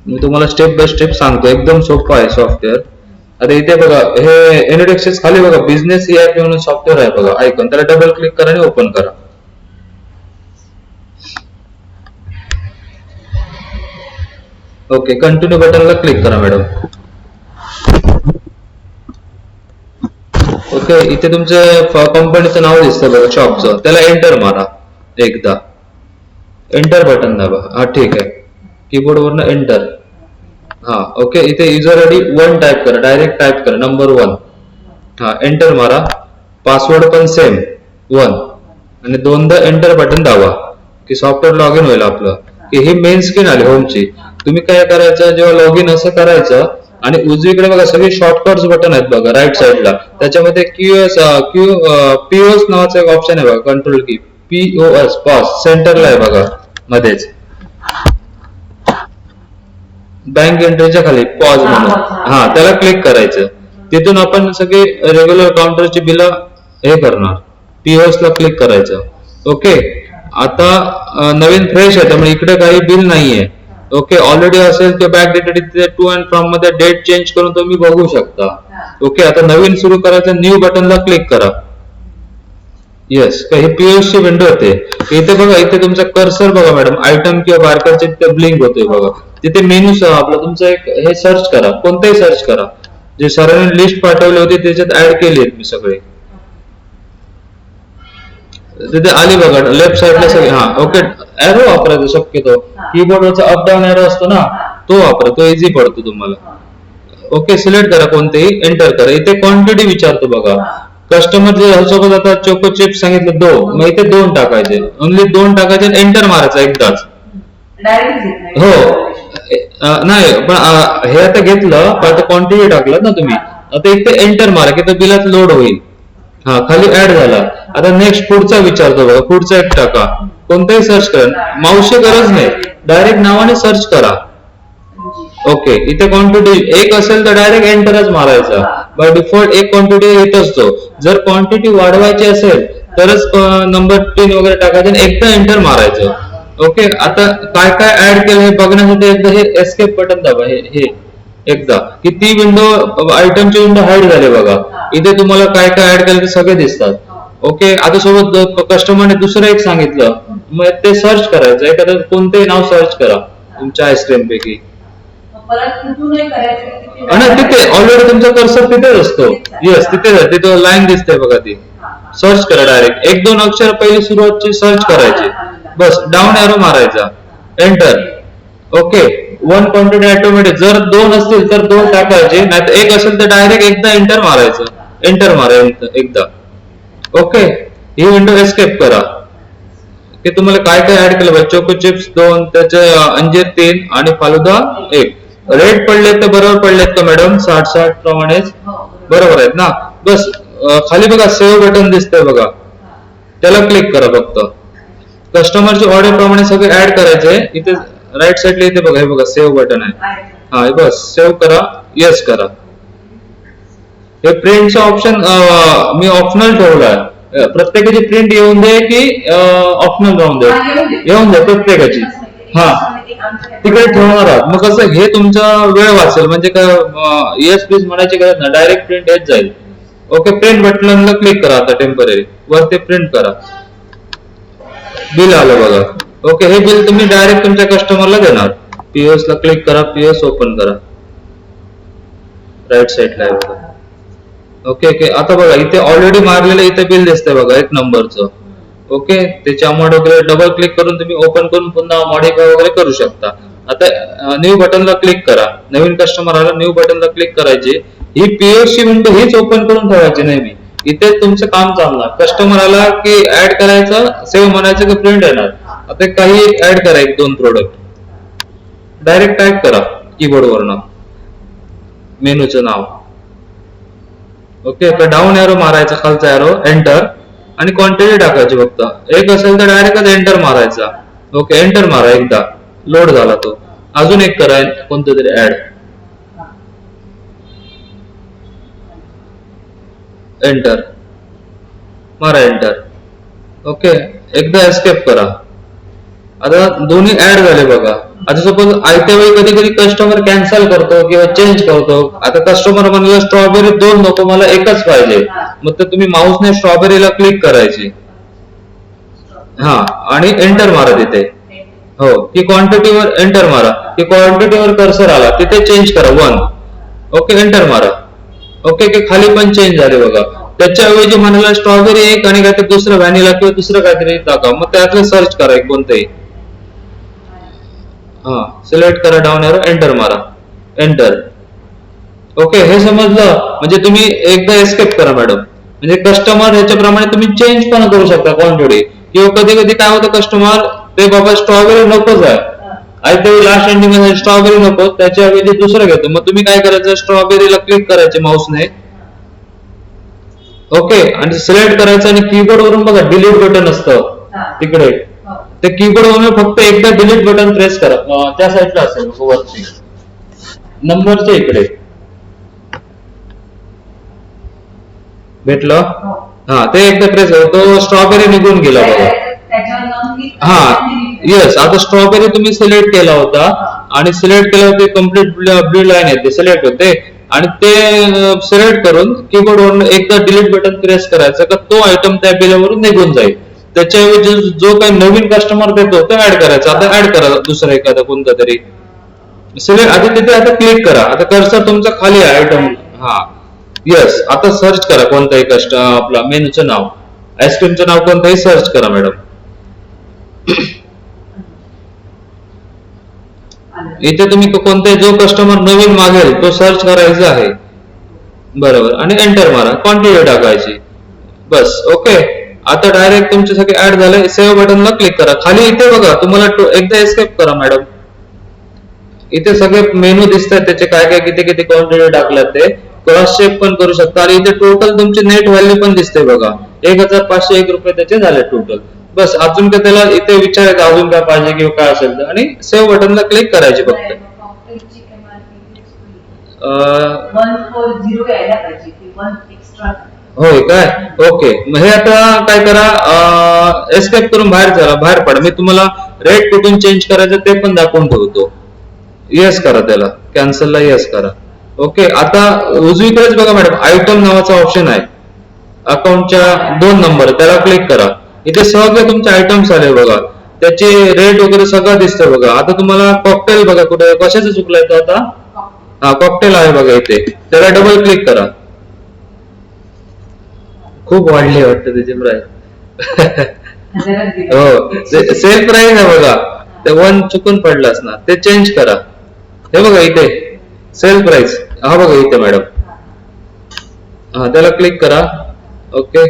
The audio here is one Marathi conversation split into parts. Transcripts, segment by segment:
मी तुम्हाला स्टेप बाय स्टेप सांगतो, एकदम सोपं आहे सॉफ्टवेअर. आता इथे बघा, हे एनोडेक्सिस खाली बघा बिझनेस ईआरपी म्हणून सॉफ्टवेअर आहे बघा आयकॉन, त्याला डबल क्लिक करा आणि ओपन करा. ओके, कंटिन्यू बटनला क्लिक करा मॅडम. ओके, इथे तुमचं कंपनीचं नाव दिसतं बघा शॉपचं, त्याला एंटर मारा एकदा. एंटर बटन दाबा. हा ठीक आहे, कीबोर्ड वरनं एंटर. हा ओके, इथे युजर आयडी 1 टाईप करा, डायरेक्ट टाईप करा नंबर 1. हा एंटर मारा. पासवर्ड पण सेम 1 आणि दोनदा एंटर बटन दाबा की सॉफ्टवेअर लॉग इन होईल आपलं. की ही मेन स्क्रीन आली होमची. तुम्ही काय करायचं, जेव्हा लॉग इन असं करायचं आणि उजवीकडे बघा सगळे शॉर्टकट्स बटन आहेत बघा राईट साईडला, त्याच्यामध्ये पीओएस नावाचा एक ऑप्शन आहे बघा, कंट्रोल की पीओएस पॉज सेंटरला आहे बघा मध्येच, बँक एंट्रीच्या खाली पॉज म्हणून. हा त्याला क्लिक करायचं. तिथून आपण सगळे रेग्युलर काउंटरची बिल हे करणार, पीओएस ला क्लिक करायचं. ओके, आता नवीन फ्रेश आहे त्यामुळे इकडे काही बिल नाहीये. ओके, ऑलरेडी असेल किंवा बॅक डेटेड तिथे टू अँड फ्रॉम मध्ये डेट चेंज करून तुम्ही बघू शकता. ओके, आता नवीन सुरू करायचं, न्यू बटनला क्लिक करा. येस, हे पीओएस ची विंडो होते. इथे बघा, इथे तुमचा कर्सर बघा मॅडम, आयटम किंवा बारकोडचे तिथे ब्लिंक होते बघा. तिथे मेनू आपलं तुमचं एक हे सर्च करा, कोणताही सर्च करा. जे सरांनी लिस्ट पाठवली होती त्याच्यात ऍड केली आहेत मी सगळे. तिथे आली बघा लेफ्ट साईडला सगळे. हा ओके, एरो वापरायचा शक्यतो, कीबोर्डवरचा अप डाऊन एरो असतो ना तो वापरा, तो इझी पडतो तुम्हाला. ओके, सिलेक्ट करा कोणतेही, एंटर करा. इथे क्वांटिटी विचारतो बघा. कस्टमर जे सोबत आता चोको चिप्स सांगितलं 2, मग इथे 2 टाकायचे, ओनली 2 टाकायचे, एंटर मारायचा एकदाच. हो नाही पण हे आता घेतलं पण आता क्वांटिटी टाकलं ना तुम्ही, आता इथे एंटर मारा की तो बिलात लोड होईल. हा खाली ऍड झाला. आता नेक्स्ट पुढचा विचारतो बघा, पुढचा एक टाका, कोणताही सर्च करा, माऊसची गरज नाही, डायरेक्ट नावाने सर्च करा. ओके, इथे क्वांटिटी एक असेल तर डायरेक्ट एंटरच मारायचा. बाय डिफॉल्ट एक क्वांटिटी येत असतो. जर क्वांटिटी वाढवायची असेल तरच नंबर 3 वगैरे टाकायचं, एकदा एंटर मारायचं. ओके, आता काय काय ऍड केलं हे बघण्यासाठी एकदा हे एस्केप बटन दाबा, हे एकदा की ती विंडो आयटमची विंडो हाईड झाली बघा. इथे तुम्हाला काय काय ऍड केलं ते सगळे दिसतात. ओके, आता सोबत कस्टमरने दुसरं एक सांगितलं, मग ते सर्च करायचं, एखादं कोणतेही नाव सर्च करा तुमच्या आईस्क्रीम पैकी. आणि तिथे ऑलरेडी तुमचा कर्सर तिथेच असतो. येस, तिथे लाईन दिसते बघा, ती सर्च करा डायरेक्ट. 1-2 अक्षर पहिली सुरुवातची सर्च करायची, बस डाऊन एरो मारायचा, एंटर. ओके, 1 क्वांटिटी ऑटोमॅटिक, जर 2 असतील तर 2 टाकायचे, नाही तर 1 असेल तर डायरेक्ट एकदा एंटर मारायचं, एंटर मारा एकदा. ओके, ही विंडो एस्केप करा. की तुम्हाला काय काय ऍड केलं, चोको चिप्स 2, त्याचे अंजीर 3 आणि फालुदा 1. रेट पडलेत तर बरोबर पडलेत का मॅडम, 60-60 प्रमाणेच बरोबर आहेत ना. बस खाली बघा सेव्ह बटन दिसतंय बघा, त्याला क्लिक करा. फक्त कस्टमरच्या ऑर्डर प्रमाणे सगळे ऍड करायचे. इथे राईट साईडला इथे बघा, हे बघा सेव्ह बटन आहे. हा बस सेव्ह करा, येस करा. हे प्रिंटचं ऑप्शन मी ऑप्शनल ठेवलाय. प्रत्येकाची प्रिंट येऊन दे की ऑप्शनल राहून दे, येऊन दे प्रत्येकाची. हा तिकडे ठेवणार आहात, मग कसं हे तुमचा वेळ वाचेल, म्हणजे काय येस प्लीज म्हणायची गरज नाही, डायरेक्ट प्रिंट येत जाईल. ओके, प्रिंट बटनला क्लिक करा आता टेम्पररी, वर ते प्रिंट करा. बिल आलं बघा. ओके, हे बिल तुम्ही डायरेक्ट तुमच्या कस्टमरला देणार. पीओएस ला क्लिक करा, पीओएस ओपन करा, राईट साईडला आहे बघा. ओके ओके, आता बघा इथे ऑलरेडी मारलेलं इथे बिल दिसतंय बघा 1 नंबरचं. ओके, त्याची अमाऊंट वगैरे डबल क्लिक करून तुम्ही ओपन करून पुन्हा मॉडिफाय वगैरे करू शकता. आता न्यू बटनला क्लिक करा, नवीन कस्टमर आला, न्यू बटनला क्लिक करायची. ही पीओएस ची विंडो हीच ओपन करून ठेवायची नेहमी, इथे तुमचं काम चालणार. कस्टमर आला की ऍड करायचं, सेव्ह म्हणायचं की प्रिंट येणार. आता काही ऍड करा, 1-2 प्रोडक्ट डायरेक्ट टाईप करा कीबोर्ड वरनं मेनूचं नाव. ओके, तर डाऊन एरो मारायचा, खालचा एरो, एंटर, आणि क्वांटिटी टाकायची. फक्त 1 असेल तर डायरेक्ट एंटर मारायचा. ओके, एंटर मारा, एकदा लोड झाला तो. अजून एक करा कोणतं तरी ऍड, एंटर मारा, एंटर. ओके, एकदा एस्केप करा. आता दोन्ही ऍड झाले बघा. आता सपोज आयत्या वेळी कधी कधी कस्टमर कॅन्सल करतो किंवा चेंज करतो. आता कस्टमर म्हणलं स्ट्रॉबेरी 2 नको मला एकच पाहिजे, मग तर तुम्ही माऊसने स्ट्रॉबेरीला क्लिक करायची. हा आणि एंटर मारा तिथे. हो की क्वांटिटीवर एंटर मारा की क्वांटिटीवर कर्सर आला तिथे चेंज करा 1. ओके एंटर मारा. ओके की खाली पण चेंज झाले बघा. त्याच्याऐवजी म्हणाला स्ट्रॉबेरी एक आणि काहीतरी दुसरं व्हॅनिला किंवा दुसरं काहीतरी टाका, मग त्यातलं सर्च करा कोणतंही. हा सिलेक्ट करा डाऊन एरो एंटर मारा. एंटर. ओके हे समजलं. म्हणजे तुम्ही एकदा एस्केप करा मॅडम. म्हणजे कस्टमर ह्याच्याप्रमाणे तुम्ही चेंज पण करू शकता क्वांटिटी. किंवा कधी कधी काय होतं कस्टमर ते बाबा स्ट्रॉबेरी नकोच आहे, ते लास्ट एंडिंग मध्ये स्ट्रॉबेरी नको त्याच्याऐवजी दुसरं घेतो, मग तुम्ही काय करायचं स्ट्रॉबेरीला क्लिक करायचे माऊसने. ओके आणि सिलेक्ट करायचं आणि कीबोर्ड वरून बघा डिलीट बटन असतं तिकडे. ते कीबोर्ड वरून फक्त एकदा डिलीट बटन प्रेस करा. त्या साईडला असेल वरती नंबरच्या इकडे भेटलं. हा ते एकदा प्रेस तो स्ट्रॉबेरी निघून गेला बघा. हा येस. आता स्ट्रॉबेरी तुम्ही सिलेक्ट केला होता आणि सिलेक्ट केलं होते कम्प्लीट ब्लू लाईन येते सिलेक्ट होते आणि ते सिलेक्ट करून कीबोर्ड वरून एकदा डिलीट बटन प्रेस करायचं का तो आयटम त्या बिलावरून निघून जाईल. त्याच्याऐवजी जो काही नवीन कस्टमर देतो तो ऍड करायचा. आता ऍड करा दुसरा एखादा कोणता तरी सिलेक्ट. आता तिथे आता क्लिक करा. आता कर्सर तुमचा खाली आहे आयटम. हा येस. आता सर्च करा कोणताही आपला मेनूचं नाव आईस्क्रीमचं नाव कोणतंही सर्च करा मॅडम. इथे तुम्ही कोणताही जो कस्टमर नवीन मागेल तो सर्च करायचा आहे बरोबर आणि एंटर मारा. क्वांटिटी टाकायची बस. ओके आता डायरेक्ट तुमचे सगळे ऍड झाले. सेव्ह बटनला क्लिक करा. खाली इथे बघा तुम्हाला एकदा एस्केप करा मॅडम. इथे सगळे मेनू दिसतात त्याचे काय काय किती किती क्वांटिटी टाकल्यात ते क्रॉस चेक पण करू शकता. आणि इथे टोटल तुमची नेट व्हॅल्यू पण दिसते बघा. 1501 रुपये त्याचे झाले टोटल. बस अजून काय त्याला इथे विचारायचं अजून काय पाहिजे किंवा काय असेल तर आणि सेव्ह बटनला क्लिक करायचे फक्त. होय काय. ओके मग हे आता काय करा एस्केप करून बाहेर पडा. मी तुम्हाला रेट कुठून चेंज करायचं ते पण दाखवून ठेवतो. येस करा त्याला कॅन्सलला येस करा. ओके आता उजवीकडेच बघा मॅडम आयटम नावाचा ऑप्शन आहे अकाउंटच्या 2 नंबर त्याला क्लिक करा. इथे सगळे तुमचे आयटम्स आले बघा. त्याचे रेट वगैरे सगळं दिसतंय बघा. आता तुम्हाला कॉकटेल बघा कुठे कशाचं चुकलंय तो आता. हा कॉकटेल आहे बघा इथे त्याला डबल क्लिक करा. खूप वाढली वाटतं त्याची प्राइस. हो सेल प्राइस आहे बघा. ते 1 चुकून पडलं असणार ते चेंज करा. हे बघा इथे सेल प्राइस हा बघा इथे मॅडम. हा त्याला क्लिक करा. ओके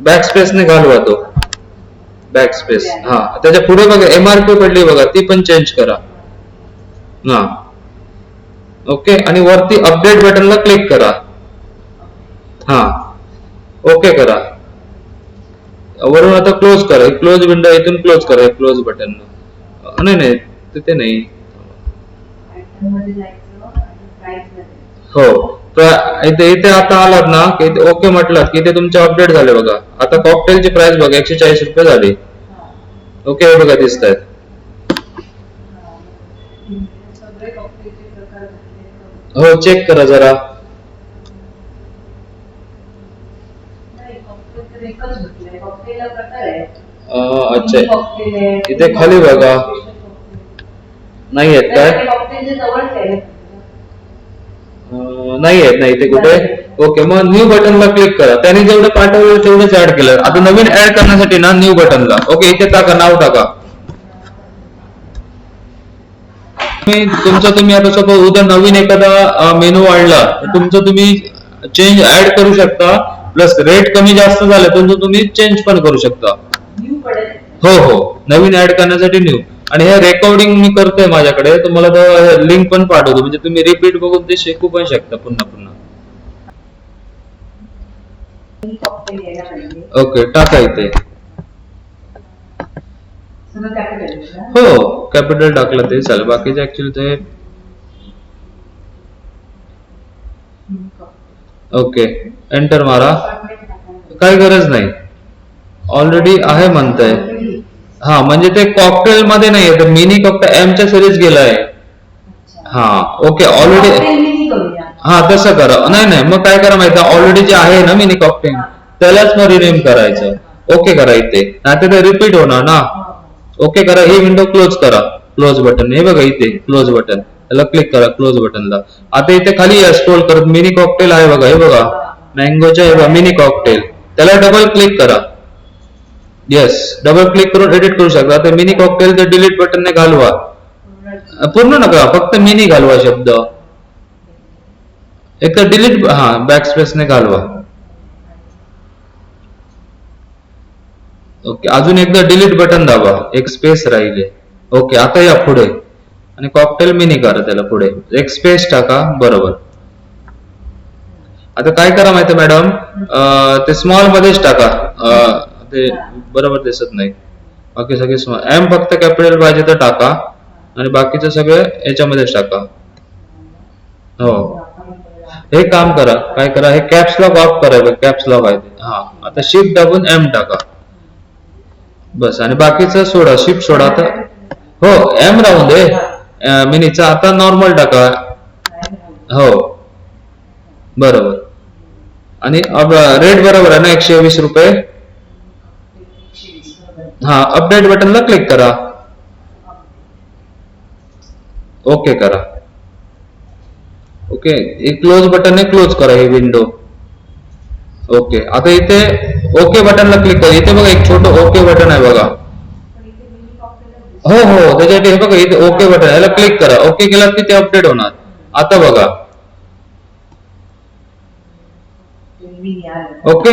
बॅक स्पेसने घालवा तो बॅक स्पेस. हा त्याच्या पुढे बघा एमआरपी पडली बघा ती पण चेंज करा. हा ओके आणि वरती अपडेट बटनला क्लिक करा. हा ओके करा. वरून आता क्लोज करा. क्लोज विंडो इथून क्लोज करा क्लोज बटन. नाही तिथे नाही. हो इथे आता आलात ना की ओके म्हटलं की ते तुमचे अपडेट झाले बघा. आता कॉकटेलची प्राइस बघा 140 रुपये झाली. ओके हे बघा दिसत आहेत. हो चेक करा जरा. अच्छा इथे खाली बघा नाही आहेत काय. नाही आहेत नाही इथे कुठे. ओके मग न्यू बटनला क्लिक करा. त्याने जेवढं पाठवलं तेवढंच ऍड केलं. आता नवीन ऍड करण्यासाठी ना न्यू बटनला ओके इथे टाका नाव टाका. तुम्ही आता सपोज उद्या नवीन एखादा मेनू वाढला तर तुमचं तुम्ही चेंज ऍड करू शकता. प्लस रेट कमी जास्त झाले तर तुम्ही चेंज पण करू शकता. हो नवीन ऍड करण्यासाठी न्यू. आणि हे रेकॉर्डिंग मी करतोय माझ्याकडे तुम्हाला लिंक पण पाठवतो म्हणजे तुम्ही रिपीट बघून ते शिकू पण शकता पुन्हा पुन्हा. ओके टाका इथे. हो कॅपिटल टाकलं ते चालेल. बाकीचे ऍक्च्युली ते ओके एंटर मारा. काय गरज नाही ऑलरेडी आहे म्हणताय. हा म्हणजे ते कॉकटेल मध्ये नाही तर मिनी कॉकटेल एमच्या सिरीज गेलाय. हा ओके ऑलरेडी. कॉकटेल मिनी करूया. हा तसं करा. नाही नाही मग काय करा माहिती ऑलरेडी जे आहे ना मिनी कॉकटेल त्यालाच मग रिनेम करायचं. ओके करा इथे नाही ते रिपीट होणार ना. ओके करा ही विंडो क्लोज करा. क्लोज बटन हे बघा इथे क्लोज बटन त्याला क्लिक करा क्लोज बटनला. आता इथे खाली स्क्रोल करत मिनी कॉकटेल आहे बघा हे बघा मँगोच्या मिनी कॉकटेल त्याला डबल क्लिक करा. येस डबल क्लिक करून एडिट करू शकता. आता मिनी कॉकटेल ते डिलीट बटनने घालवा. पूर्ण नका फक्त मिनी घालवा शब्द. एक तर डिलीट हा बॅक स्पेसने घालवा. ओके अजून एकदा डिलीट बटन दाबा एक स्पेस राहिले. ओके आता या पुढे आणि कॉकटेल मिनी करा त्याला पुढे एक स्पेस टाका बरोबर. आता काय करा माहिती मॅडम ते स्मॉल मध्येच टाका ते बरोबर दिसत नाही. बाकी सगळे स्मॉल एम फक्त कॅपिटल पाहिजे तर टाका आणि बाकीचे सगळे याच्यामध्येच टाका. हो हे काम करा काय करा हे कॅप्स लॉक ऑफ करा कॅप्स लॉक आहे हा आता शिफ्ट दाबून एम टाका बस आणि बाकीचं सोडा शिफ्ट सोडा. आता हो एम राहून दे मिनीचा आता नॉर्मल टाका. हो बरोबर आणि रेट बरोबर आहे ना 120 रुपये. हा अपडेट बटनला क्लिक करा. ओके करा. ओके क्लोज बटन क्लोज करा ही विंडो. ओके आता इथे ओके बटनला क्लिक करा. इथे बघा एक छोटं ओके बटन आहे बघा. हो हो त्याच्यासाठी हे बघा इथे ओके बटन याला क्लिक करा. ओके केलात की ते अपडेट होणार. आता बघा ओके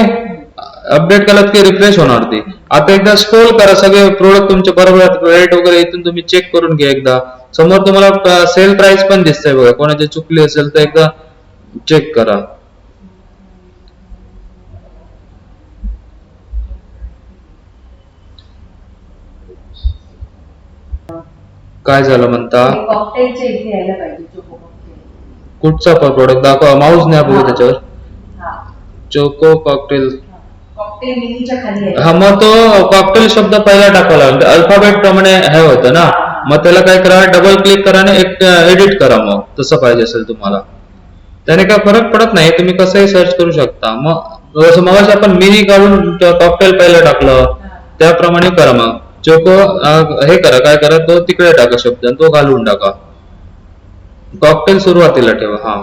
अपडेट केलात की रिफ्रेश होणार ती. आता एकदा स्क्रोल करा सगळे प्रोडक्ट तुमचे बरोबर रेट वगैरे इथून तुम्ही चेक करून घ्या. एकदा समोर तुम्हाला सेल प्राइस पण दिसतंय बघा. कोणाची चुकली असेल तर एकदा चेक करा. काय झालं म्हणता कॉकटेलच्या इथे यायला पाहिजे. कुठचा प्रोडक्ट दाखवा माऊस नाही बघू त्याच्यावर. चोको कॉकटेल कॉकटेल मिनीच्या खाली आहे. हा मग तो कॉकटेल शब्द पहिला टाकावा लागला अल्फाबेट प्रमाणे हे होतं ना. मग त्याला काय करा डबल क्लिक करा आणि एक एडिट करा मग तसं पाहिजे असेल तुम्हाला. त्याने काय फरक पडत नाही तुम्ही कसंही सर्च करू शकता. मग जसं मग आपण मिनी काढून कॉकटेल पहिलं टाकलं त्याप्रमाणे करा. मग चोको हे करा काय करा तो तिकडे टाका शब्द तो घालून टाका. कॉकटेल सुरुवातीला ठेवा. हा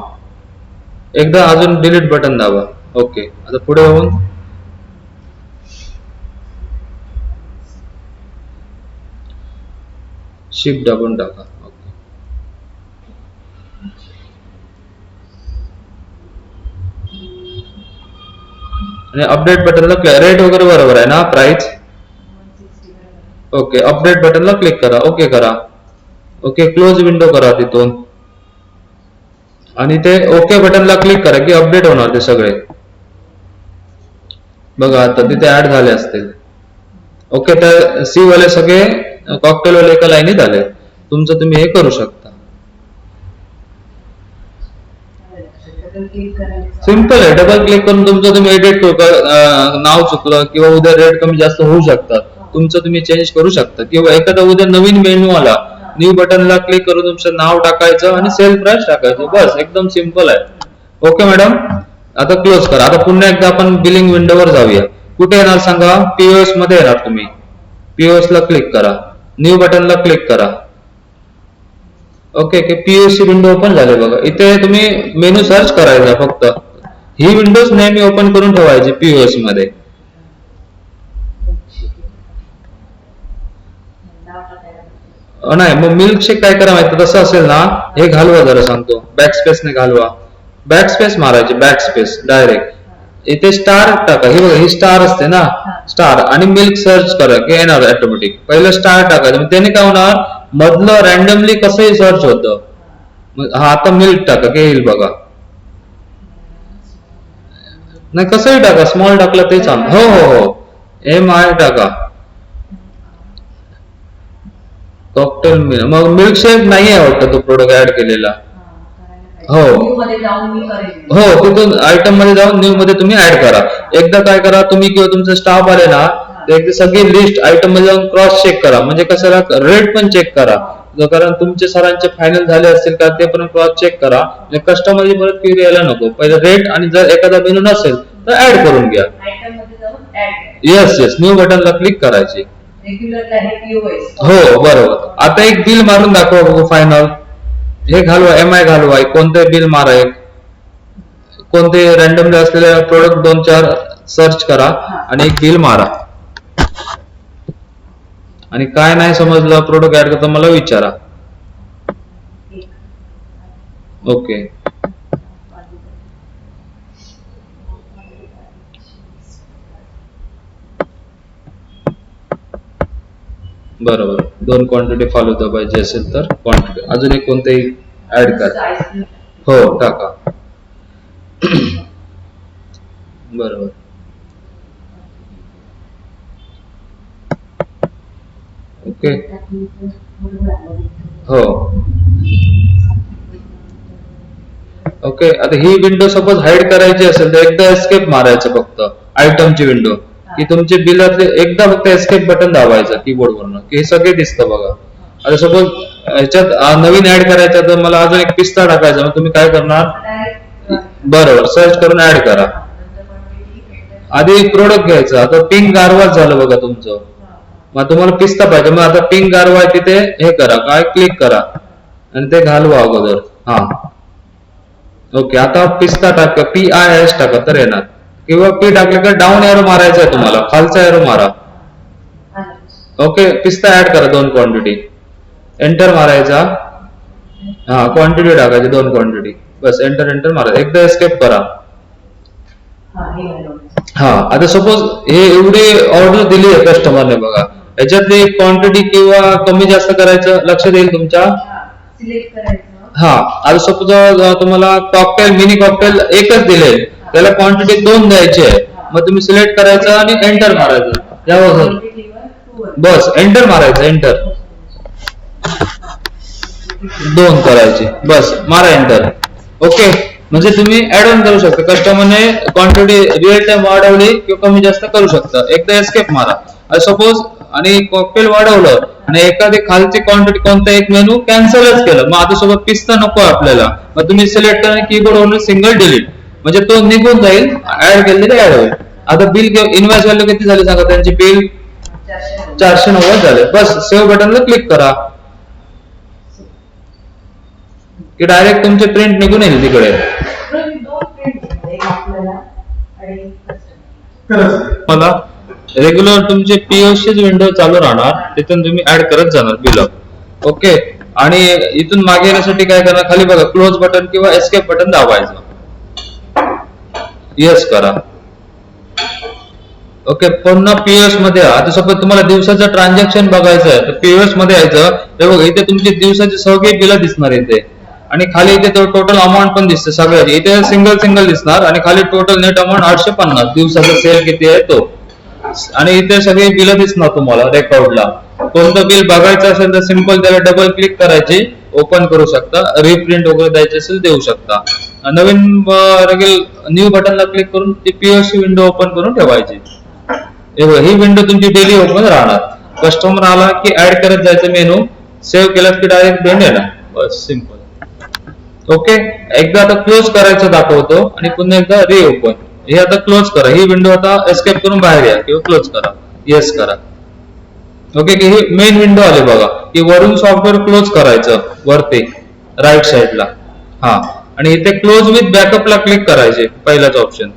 एकदा अजून डिलीट बटन दाबा. ओके आता पुढे होऊन शिफ्ट दाबून टाका. ओके आणि अपडेट बटनला रेट वगैरे बरोबर आहे ना प्राइस. ओके अपडेट बटनला क्लिक करा. ओके करा. ओके क्लोज विंडो करा तिथून आणि ते ओके बटनला क्लिक करा की अपडेट होणार ते सगळे. बघा आता तिथे ऍड झाले असतील. ओके तर सी वाले सगळे कॉकटेल वाले एका लाईनीत आले. तुमचं तुम्ही हे करू शकता. सिंपल आहे डबल क्लिक करून तुमचं तुम्ही एडिट नाव चुकलं किंवा उद्या रेट कमी जास्त होऊ शकतात तुमचं तुम्ही चेंज करू शकता. किंवा एखादा उद्या नवीन मेनू आला न्यू बटनला क्लिक करून तुमचं नाव टाकायचं आणि सेल प्राइस टाकायचं बस एकदम सिंपल आहे. ओके मॅडम आता क्लोज करा. आता पुन्हा एकदा आपण बिलिंग विंडोवर जाऊया. कुठे येणार सांगा पीओएस मध्ये येणार. तुम्ही पीओएस ला क्लिक करा न्यू बटनला क्लिक करा. ओके पीओएस ची विंडो ओपन झाली बघा. इथे तुम्ही मेनू सर्च करायचा फक्त ही विंडोज नेहमी ओपन करून ठेवायची पीओएस मध्ये. नाही मग मिल्कशेक काय करा माहिती तसं असेल ना हे घालवा जरा सांगतो बॅक स्पेसने घालवा. बॅक स्पेस मारायची बॅक स्पेस डायरेक्ट इथे स्टार टाका. हे बघा ही स्टार असते ना स्टार आणि मिल्क सर्च करा की येणार ऑटोमॅटिक. पहिलं स्टार टाकायचं त्याने काय होणार मधलं रॅन्डमली कसंही सर्च होतं. हा आता मिल्क टाका की येईल बघा. नाही कसंही टाका स्मॉल टाकलं ते चांग. हो हो हो एम आय टाका. कॉकटेल मिल्क मग मिल्कशेक नाही आहे वाटतं तो प्रोडक्ट ऍड केलेला. हो हो तिथून आयटम मध्ये जाऊन न्यू मध्ये तुम्ही ऍड करा. एकदा काय करा तुम्ही किंवा तुमचे स्टाफ आले ना तर एकदा सगळी लिस्ट आयटम मध्ये जाऊन क्रॉस चेक करा. म्हणजे कशाला रेट पण चेक करा, कारण तुमचे सरांचे फायनल झाले असतील का ते पण क्रॉस चेक करा. कस्टमरची परत क्वेरी यायला नको. पहिले रेट आणि जर एखादा मेनू नसेल तर ऍड करून घ्या. आयटम मध्ये जाऊन ऍड येस न्यू बटनला क्लिक करायचे. रेग्युलर आहे पीओएस. हो बरोबर. आता एक बिल मारून दाखवा बघू फायनल. हे घालवा, MI घालवा, कोणते बिल मारा, एक कोणते रॅन्डमली असलेले प्रोडक्ट 2-4 सर्च करा आणि एक बिल मारा. आणि काय नाही समजलं प्रोडक्ट ऍड करता मला विचारा. ओके बरोबर. 2 क्वांटिटी फॉलो पाहिजे असेल तर क्वांटिटी, अजून एक कोणतेही ऍड करा. हो टाका. बरोबर. ओके हो ओके. आता ही विंडो सपोज हाईड करायची असेल तर एकदा एस्केप मारायचं फक्त आयटमची विंडो, की तुमचे बिलातले एकदा फक्त एस्केप बटन दाबायचं कीबोर्ड वरनं की हे सगळे दिसतं बघा. आता सपोज ह्याच्यात नवीन ऍड करायचं तर मला अजून एक पिस्ता टाकायचा, मग तुम्ही काय करणार? बरोबर सर्च करून ऍड करा. आधी प्रोडक्ट घ्यायचं. आता पिंक गारवाच झालं बघा तुमचं, मग तुम्हाला पिस्ता पाहिजे, मग आता पिंक गारवा तिथे हे करा, काय क्लिक करा आणि ते घालवा अगोदर. हा ओके. आता पिस्ता टाका, PIS टाका तर येणार, किंवा P टाकले का डाऊन एरो मारायचा आहे तुम्हाला, खालचा एरो मारा. ओके पिस्ता ऍड करा 2 क्वांटिटी, एंटर मारायचा. हा क्वांटिटी टाकायची 2 क्वांटिटी, बस एंटर मारा. एकदा एस्केप करा. हा आता सपोज हे एवढी ऑर्डर दिली आहे कस्टमरने बघा, याच्यातली क्वांटिटी किंवा कमी जास्त करायचं लक्षात येईल तुमच्या. सिलेक्ट करायचं. हा आता सपोज तुम्हाला कॉकटेल मिनी कॉकटेल एकच दिले, त्याला क्वांटिटी 2 द्यायची आहे, मग तुम्ही सिलेक्ट करायचं आणि एंटर मारायचं. यावर बस एंटर मारायचं, एंटर 2 करायचे, बस मारा एंटर. ओके म्हणजे तुम्ही ऍड ऑन करू शकता. कस्टमरने क्वांटिटी रिअल टाइम वाढवली किंवा कमी जास्त करू शकता. एकदा एस्केप मारा. सपोज आणि कॉकटेल वाढवलं आणि एखादी खालची क्वांटिटी कोणता एक मेनू कॅन्सलच केलं, मग आता सोबत पिस्ता नको आपल्याला, मग तुम्ही सिलेक्ट करा कीबोर्ड वरून सिंगल डिलीट, म्हणजे तो निघून जाईल, ऍड केलेले ऍड होईल. आता बिल इन्व्हॉइस व्हॅल्यू किती झाली सांगा त्यांची? बिल 490 झाले. बस सेव्ह बटनला क्लिक करा की डायरेक्ट तुमचे प्रिंट निघून येईल तिकडे. मला रेग्युलर तुमचे पीओसी विंडो चालू राहणार, तिथून तुम्ही ऍड करत जाणार बिल. ओके आणि इथून मागे येण्यासाठी काय करणार? खाली बघा क्लोज बटन किंवा एस्केप बटन दाबायचं. येस करा. ओके पुन्हा पीओएस मध्ये. आता सपोज तुम्हाला दिवसाचं ट्रान्झॅक्शन बघायचं आहे तर पीओएस मध्ये यायचं. ते बघा इथे तुमची दिवसाची सगळी बिलं दिसणार इथे, आणि खाली इथे टोटल अमाऊंट पण दिसते सगळ्याची. इथे सिंगल दिसणार आणि खाली टोटल नेट अमाऊंट 850, दिवसाचा सेल किती आहे तो, आणि इथे सगळी बिलं दिसणार तुम्हाला रेकॉर्डला. कोणतं बिल बघायचं असेल तर सिंपल त्याला डबल क्लिक करायची, ओपन करू शकता. रिप्रिंट वगैरे द्यायची असेल देऊ शकता. नवीन न्यू बटनला क्लिक करून ती पीओसी विंडो ओपन करून ठेवायची. ही विंडो तुमची डेली ओपन राहणार. कस्टमर आला की ऍड करत जायचं मेनू, सेव्ह केलं की डायरेक्ट बिल येणार. बस सिंपल. ओके एकदा आता क्लोज करायचं दाखवतो आणि पुन्हा एकदा रिओपन. हे आता क्लोज करा. ही विंडो आता एस्केप करून बाहेर या किंवा क्लोज करा. येस करा. ओके की ही मेन विंडो आली बघा, की वरून सॉफ्टवेअर क्लोज करायचं वरती राईट साईडला. हा आणि इथे क्लोज विथ बॅकअपला क्लिक करायचे, पहिलाच ऑप्शन,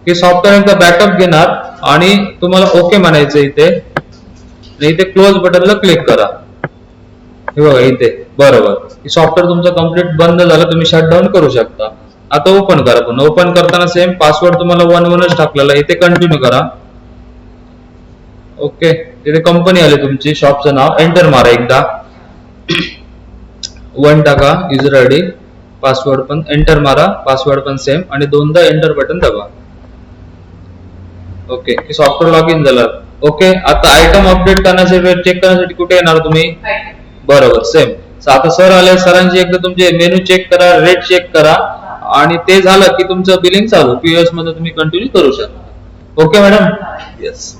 की सॉफ्टवेअर एकदा बॅकअप घेणार आणि तुम्हाला ओके म्हणायचं इथे. इथे क्लोज बटनला क्लिक करा. हे बघा इथे बरोबर सॉफ्टवेअर तुमचं कम्प्लीट बंद झालं, तुम्ही शटडाऊन करू शकता. आता ओपन करा. पुन्हा ओपन करताना सेम पासवर्ड तुम्हाला 11च टाकलेला, इथे कंटिन्यू करा. ओके तिथे कंपनी आली तुमची, शॉपचं नाव, एंटर मारा. एकदा 1 टाका युजर आयडी, पासवर्ड पण एंटर मारा, पासवर्ड पण सेम, आणि 2दा एंटर बटन दाबा. ओके सॉफ्टवेअर लॉग इन झालं. ओके आता आयटम अपडेट करण्यासाठी चेक करण्यासाठी कुठे येणार तुम्ही? बरोबर सेम. आता सर आले, सरांची एकदा तुमचे मेनू चेक करा, रेट चेक करा, आणि ते झालं की तुमचं बिलिंग चालू पीओएस मध्ये तुम्ही कंटिन्यू करू शकता. Okay madam. येस.